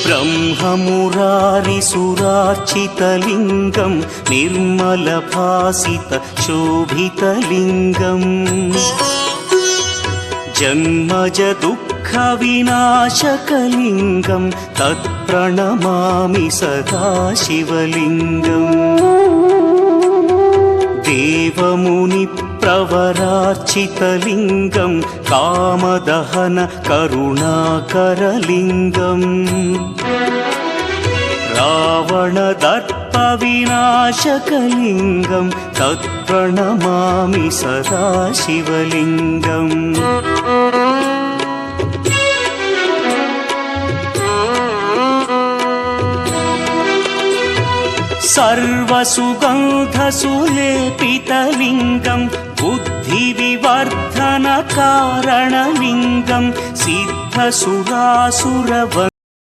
ब्रह्ममुरारिसुरार्चितलिङ्गं निर्मलभासितशोभितलिङ्गम् जन्मज दुःखविनाशकलिङ्गं तत्प्रणमामि सदा शिवलिङ्गम् देवमुनिप्रवरार्चितलिङ्गं कामदहन करुणाकरलिङ्गम् रावणदर्पविनाशकलिङ्गं तत्प्रणमामि सदा शिवलिङ्गम् सर्वसुगन्धसुलेपितलिङ्गं बुद्धिविवर्धनकारणलिङ्गं सिद्धसुरासुरवन्द्यलिङ्गम्